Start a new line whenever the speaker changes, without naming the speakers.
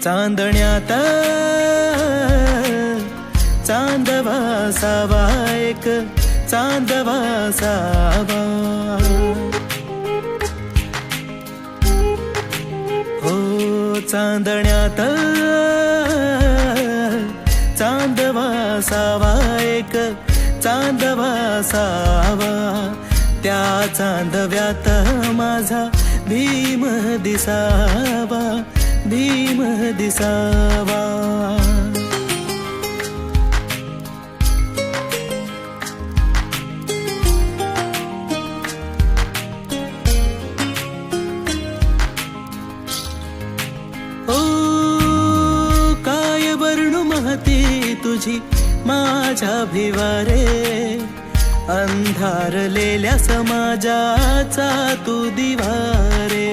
चांदण्यात चांदवा सावा एक चांदवा सावा हो चांदण्यात चांदवा सावा एक चांदवा सावा त्या चांदव्यात माझा भीम दिसावा भीम दिसावा ओ काय वर्णू महती तुझी माझ्या भिवारे अंधारलेल्या समाजाचा तू दिवा रे